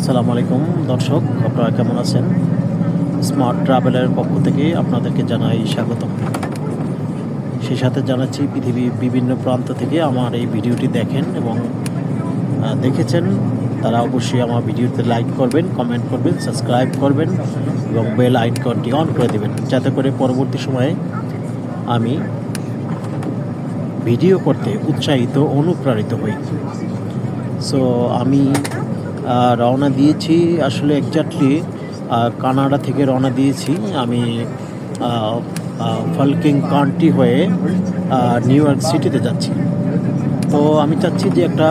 আসসালামু আলাইকুম দর্শক, আপনারা কেমন আছেন? স্মার্ট ট্রাভেলের পক্ষ থেকে আপনাদেরকে জানাই স্বাগতম। সেই সাথে জানাচ্ছি পৃথিবীর বিভিন্ন প্রান্ত থেকে আমার এই ভিডিওটি দেখেন এবং দেখেছেন তারা অবশ্যই আমার ভিডিওতে লাইক করবেন, কমেন্ট করবেন, সাবস্ক্রাইব করবেন এবং বেল আইকনটি অন করে দেবেন, যাতে করে পরবর্তী সময়ে আমি ভিডিও করতে উৎসাহিত অনুপ্রাণিত হই। সো আমি রওনা দিয়েছি আসলে এক্স্যাক্টলি কানাডা থেকে রওনা দিয়েছি আমি ফালকিং কাউন্টি হয়ে নিউ ইয়র্ক সিটিতে যাচ্ছি। তো আমি চাচ্ছি যে একটা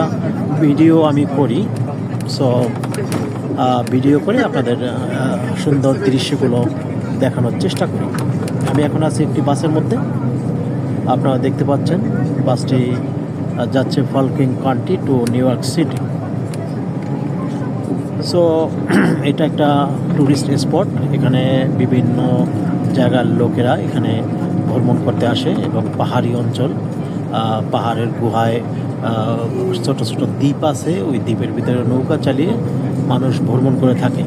ভিডিও আমি করি। সো ভিডিও করে আপনাদের সুন্দর দৃশ্যগুলো দেখানোর চেষ্টা করি। আমি এখন আছি একটি বাসের মধ্যে, আপনারা দেখতে পাচ্ছেন বাসটি যাচ্ছে ফালকিং county to New York City. So এটা একটা ট্যুরিস্ট স্পট, এখানে বিভিন্ন জায়গার লোকেরা এখানে ভ্রমণ করতে আসে এবং পাহাড়ি অঞ্চল, পাহাড়ের গুহায় ছোট ছোট দ্বীপ আছে, ওই দ্বীপের ভিতরে নৌকা চালিয়ে মানুষ ভ্রমণ করে থাকে।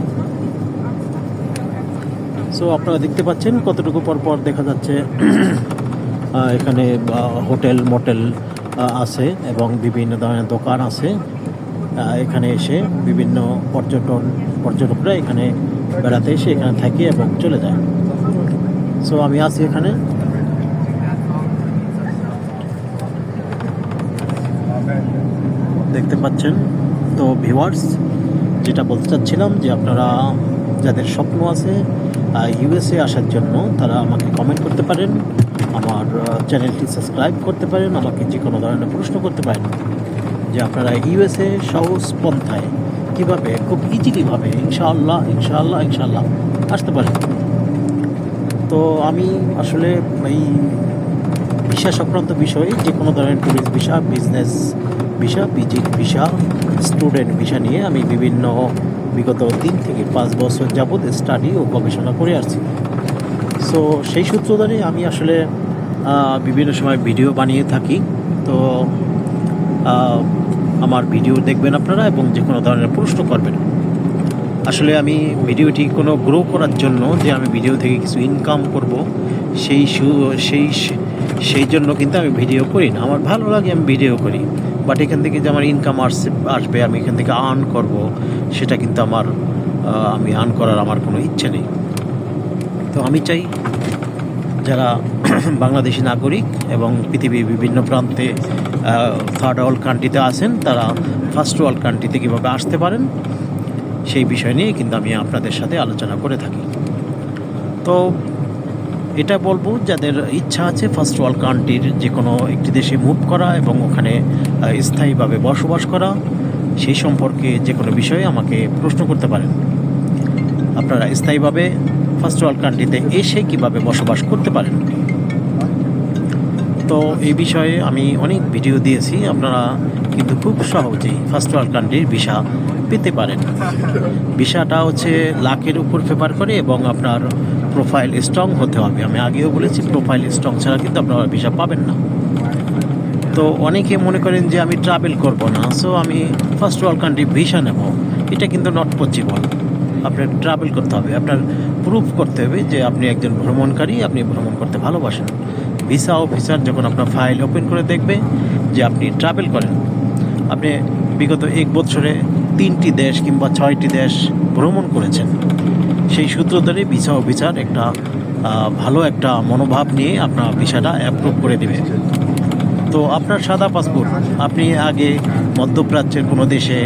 সো আপনারা দেখতে পাচ্ছেন কতটুকু পর দেখা যাচ্ছে এখানে হোটেল মোটেল আছে এবং বিভিন্ন ধরনের দোকান আছে। এখানে এসে বিভিন্ন পর্যটকরা এখানে বেড়াতে এসে এখানে থাকে এবং চলে যায়। সো আমি আছি এখানে। দেখতে পাচ্ছেন। তো ভিউয়ার্স, যেটা বলতে চাচ্ছিলাম যে আপনারা যাদের স্বপ্ন আছে ইউএসএ আসার জন্য, তারা আমাকে কমেন্ট করতে পারেন, আমার চ্যানেলটি সাবস্ক্রাইব করতে পারেন, আমাকে যে কোনো ধরনের প্রশ্ন করতে পারেন যে আপনারা ইউএসএ সহজ পন্থায় কীভাবে খুব ইজিলিভাবে ইনশাআল্লাহ আসতে পারেন। তো আমি আসলে এই ভিসা সংক্রান্ত বিষয়ে যে কোনো ধরনের tourist visa, business visa, visit visa, student visa নিয়ে আমি বিগত 3 থেকে 5 বছর যাবৎ স্টাডি ও গবেষণা করে আসছি। সো সেই সূত্র ধরে আমি আসলে বিভিন্ন সময় ভিডিও বানিয়ে থাকি। তো আমার ভিডিও দেখবেন আপনারা এবং যে কোনো ধরনের প্রশ্ন করবেন। আসলে আমি ভিডিওটি কোনো গ্রো করার জন্য যে আমি ভিডিও থেকে কিছু ইনকাম করব সেই জন্য কিন্তু আমি ভিডিও করি না। আমার ভালো লাগে, আমি ভিডিও করি, বাট এখান থেকে যে আমার ইনকাম আসবে, আমি এখান থেকে আর্ন করব, সেটা কিন্তু আমি আর্ন করার আমার কোনো ইচ্ছে নেই। তো আমি চাই যারা বাংলাদেশি নাগরিক এবং পৃথিবীর বিভিন্ন প্রান্তে থার্ড ওয়ার্ল্ড কান্ট্রিতে আছেন, তারা ফার্স্ট ওয়ার্ল্ড কান্ট্রিতে কীভাবে আসতে পারেন সেই বিষয় নিয়ে কিন্তু আমি আপনাদের সাথে আলোচনা করে থাকি। তো এটা বলবো, যাদের ইচ্ছা আছে ফার্স্ট ওয়ার্ল্ড কান্ট্রির যে কোনো একটি দেশে মুভ করা এবং ওখানে স্থায়ীভাবে বসবাস করা, সেই সম্পর্কে যে কোনো বিষয়ে আমাকে প্রশ্ন করতে পারেন। আপনারা স্থায়ীভাবে ফার্স্ট ওয়ার্ল্ড কান্ট্রিতে এসে কীভাবে বসবাস করতে পারেন। তো এই বিষয়ে আমি অনেক ভিডিও দিয়েছি, আপনারা কিন্তু খুব সহজেই ফার্স্ট ওয়ার্ল্ড কান্ট্রির ভিসা পেতে পারেন। ভিসাটা হচ্ছে লাখের উপর ফেভার করে এবং আপনার প্রোফাইল স্ট্রং হতে হবে। আমি আগেও বলেছি, প্রোফাইল স্ট্রং ছাড়া কিন্তু আপনারা ভিসা পাবেন না। তো অনেকে মনে করেন যে আমি ট্রাভেল করব না, সো আমি ফার্স্ট ওয়ার্ল্ড কান্ট্রি ভিসা নেব। এটা কিন্তু নট পসিবল। আপনার ট্রাভেল করতে হবে, আপনার প্রুফ করতে হবে যে আপনি একজন ভ্রমণকারী, আপনি ভ্রমণ করতে ভালোবাসেন। ভিসা অফিসার যখন আপনার ফাইল ওপেন করে দেখবে যে আপনি ট্রাভেল করেন, আপনি বিগত 1 বছরে 3টি দেশ কিংবা 6টি দেশ ভ্রমণ করেছেন, সেই সূত্র ধরে ভিসা অফিসার একটা ভালো একটা মনোভাব নিয়ে আপনার ভিসাটা অ্যাপ্রুভ করে দেবে। তো আপনার সাদা পাসপোর্ট, আপনি আগে মধ্যপ্রাচ্যের কোনো দেশে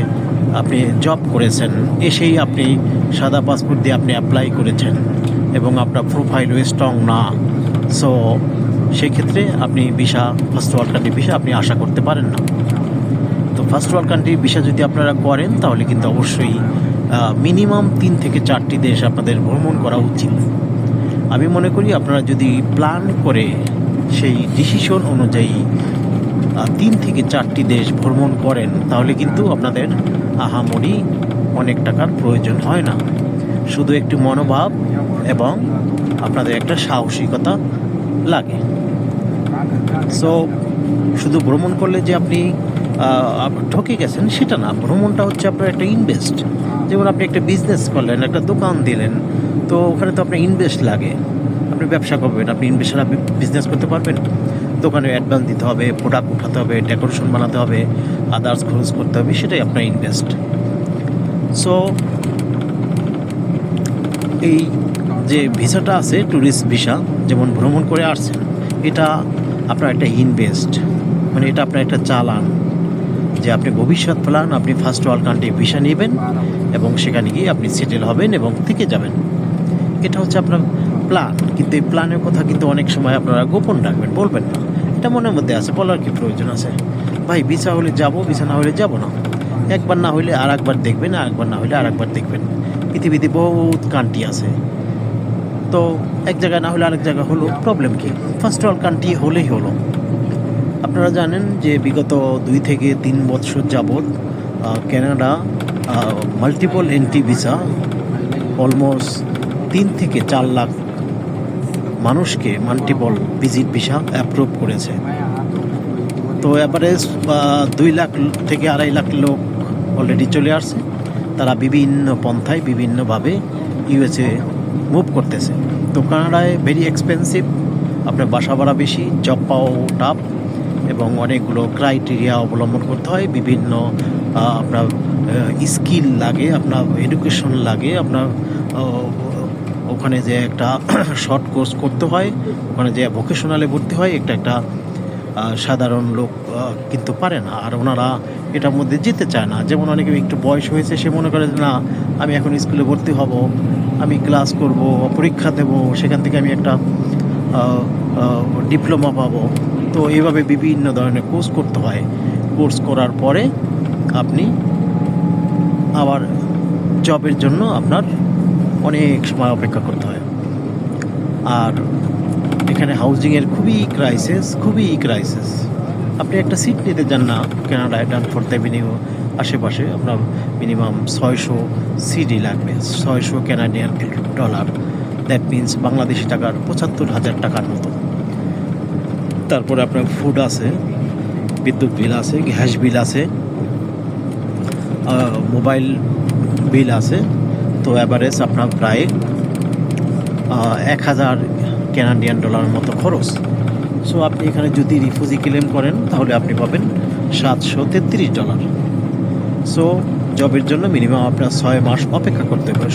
আপনি জব করেছেন, এসেই আপনি সাদা পাসপোর্ট দিয়ে আপনি অ্যাপ্লাই করেছেন এবং আপনার প্রোফাইলও স্ট্রং না, সো সেই ক্ষেত্রে আপনি ফার্স্ট ওয়ার্ল্ড কান্ট্রি ভিসা আপনি আশা করতে পারেন না। তো ফার্স্ট ওয়ার্ল্ড কান্ট্রি ভিসা যদি আপনারা করেন, তাহলে কিন্তু অবশ্যই মিনিমাম 3 থেকে 4টি দেশ আপনাদের ভ্রমণ করা উচিত। আমি মনে করি আপনারা যদি প্ল্যান করে সেই ডিসিশন অনুযায়ী 3 থেকে 4টি দেশ ভ্রমণ করেন, তাহলে কিন্তু আপনাদের আহামরি অনেক টাকার প্রয়োজন হয় না। শুধু একটু মনোভাব এবং আপনাদের একটা সাহসিকতা লাগে। সো শুধু ভ্রমণ করলে যে আপনি ঠকে গেছেন সেটা না। ভ্রমণটা হচ্ছে আপনার একটা ইনভেস্ট। যেমন আপনি একটা বিজনেস করলেন, একটা দোকান দিলেন, তো ওখানে তো আপনার ইনভেস্ট লাগে। আপনি ব্যবসা করবেন, আপনি ইনভেস্ট ছাড়া বিজনেস করতে পারবেন? দোকানে অ্যাডভান্স দিতে হবে, প্রোডাক্ট উঠাতে হবে, ডেকোরেশন বানাতে হবে, আদার্স খরচ করতে হবে, সেটাই আপনার ইনভেস্ট। সো এই যে ভিসাটা আছে ট্যুরিস্ট ভিসা, যেমন ভ্রমণ করে আসছেন, এটা আপনার একটা ইনভেস্ট, মানে এটা আপনার একটা চালান যে আপনি ভবিষ্যৎ প্ল্যান, আপনি ফার্স্ট ওয়ার্ল্ড কান্ট্রি ভিসা নেবেন এবং সেখানে গিয়ে আপনি সেটেল হবেন এবং থেকে যাবেন। এটা হচ্ছে আপনার প্ল্যান। কিন্তু এই প্ল্যানের কথা কিন্তু অনেক সময় আপনারা গোপন রাখবেন, বলবেন না। এটা মনের মধ্যে আছে, বলার কি প্রয়োজন আছে? ভাই ভিসা হলে যাব, ভিসা না হলে যাব না। একবার না হলে আর একবার দেখবেন, আর একবার না হলে আর একবার দেখবেন। পৃথিবীতে বহুত কান্ট্রি আছে, তো এক জায়গায় না হলে আরেক জায়গায় হলো, প্রবলেম কি? ফার্স্ট ওয়ার্ল্ড কান্ট্রি হলেই হলো। আপনারা জানেন যে বিগত 2 থেকে 3 বছর যাবৎ Canada multiple entry visa almost 3 থেকে 4 লাখ মানুষকে মাল্টিপল ভিজিট ভিসা অ্যাপ্রুভ করেছে। তো অ্যাভারেজ 2 লাখ থেকে 2.5 লাখ লোক অলরেডি চলে আসছে। তারা বিভিন্ন পন্থায় বিভিন্নভাবে ইউএসএ মুভ করতেছে। তো কানাডায় ভেরি এক্সপেন্সিভ, আপনার বাসা ভাড়া বেশি, জব পাওয়া টাফ এবং অনেকগুলো ক্রাইটেরিয়া অবলম্বন করতে হয়। বিভিন্ন আপনার স্কিল লাগে, আপনার এডুকেশন লাগে, আপনার ওখানে যে একটা শর্ট কোর্স করতে হয়, ওখানে যে ভোকেশনালে ভর্তি হয়, একটা সাধারণ লোক কিন্তু পারে না। আর ওনারা এটার মধ্যে যেতে চায় না। যেমন অনেকে একটু বয়স হয়েছে, সে মনে করে যে না, আমি এখন স্কুলে ভর্তি হব, আমি ক্লাস করব, পরীক্ষা দেব, সেখান থেকে আমি একটা ডিপ্লোমা পাবো। তো এইভাবে বিভিন্ন ধরনের কোর্স করতে হয়। কোর্স করার পরে আপনি আবার জবের জন্য আপনার অনেক সময় অপেক্ষা করতে হয়। আর এখানে হাউজিংয়ের খুবই ক্রাইসিস। আপনি একটা সিট নিতে যান না কানাডায়, ডানফোর্থ অ্যাভিনিউ আশেপাশে, আপনার মিনিমাম 600 সিডি লাগবে, 600 Canadian dollar. That means Bangladeshi টাকার 75,000 টাকার মতো। তারপরে আপনার ফুড আছে, বিদ্যুৎ বিল আছে, গ্যাস বিল আছে, মোবাইল বিল আছে। তো অ্যাভারেজ আপনার প্রায় 1000 কানাডিয়ান ডলারের মতো খরচ। সো আপনি এখানে যদি রিফিউজি ক্লেম করেন তাহলে আপনি পাবেন $733। সো জবের জন্য মিনিমাম আপনার 6 মাস অপেক্ষা করতে হবে।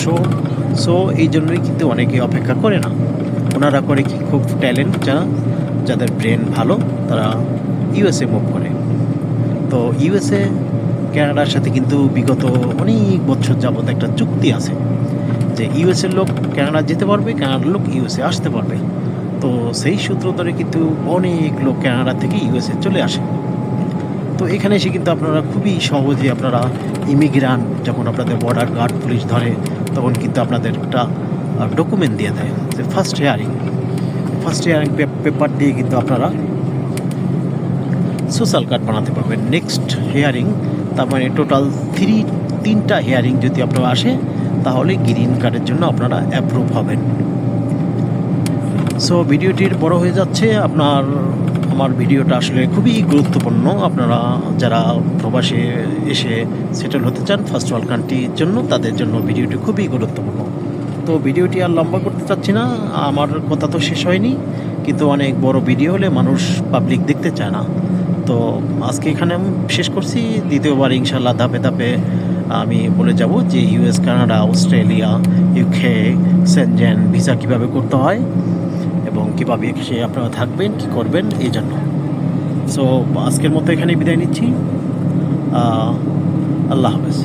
সো এই জন্যই কিন্তু অনেকে অপেক্ষা করে না। ওনারা করে কি, খুব ট্যালেন্ট যাদের ব্রেন ভালো, তারা ইউএসএ মুভ করে। তো ইউএসএ কানাডার সাথে কিন্তু বিগত অনেক বছর যাবত একটা চুক্তি আছে যে ইউএসএর লোক কানাডা যেতে পারবে, কানাডার লোক ইউএসএ আসতে পারবে। তো সেই সূত্র ধরে কিন্তু অনেক লোক কানাডা থেকে ইউএসএ চলে আসে। তো এখানে এসে কিন্তু আপনারা খুবই সহজে, আপনারা ইমিগ্রান্ট যখন আপনাদের বর্ডার গার্ড পুলিশ ধরে, তখন কিন্তু আপনাদের একটা ডকুমেন্ট দিয়ে দেয় যে ফার্স্ট হিয়ারিং পেপার দিয়ে কিন্তু আপনারা সোশ্যাল কার্ড বানাতে পারবেন। নেক্সট হিয়ারিং, তার মানে টোটাল 3টা হিয়ারিং যদি আপনারা আসে, তাহলে গ্রিন কার্ডের জন্য আপনারা অ্যাপ্রুভ হবেন। সো ভিডিওটির বড় হয়ে যাচ্ছে। আমার ভিডিওটা আসলে খুবই গুরুত্বপূর্ণ। আপনারা যারা প্রবাসে এসে সেটেল হতে চান ফার্স্ট ওয়ার্ল্ড কান্ট্রির জন্য, তাদের জন্য ভিডিওটি খুবই গুরুত্বপূর্ণ। তো ভিডিওটি আর লম্বা করতে চাচ্ছি না, আমার কথা তো শেষ হয়নি, কিন্তু অনেক বড় ভিডিও হলে মানুষ পাবলিক দেখতে চায় না। তো আজকে এখানে আমি শেষ করছি। দ্বিতীয়বার ইনশাল্লাহ ধাপে ধাপে আমি বলে যাব যে US, Canada, Australia, UK, Shenzhen visa কীভাবে করতে হয় এবং কীভাবে সে আপনারা থাকবেন, কী করবেন এই জন্য। সো আজকের মতো এখানে বিদায় নিচ্ছি। আল্লাহ হাফেজ।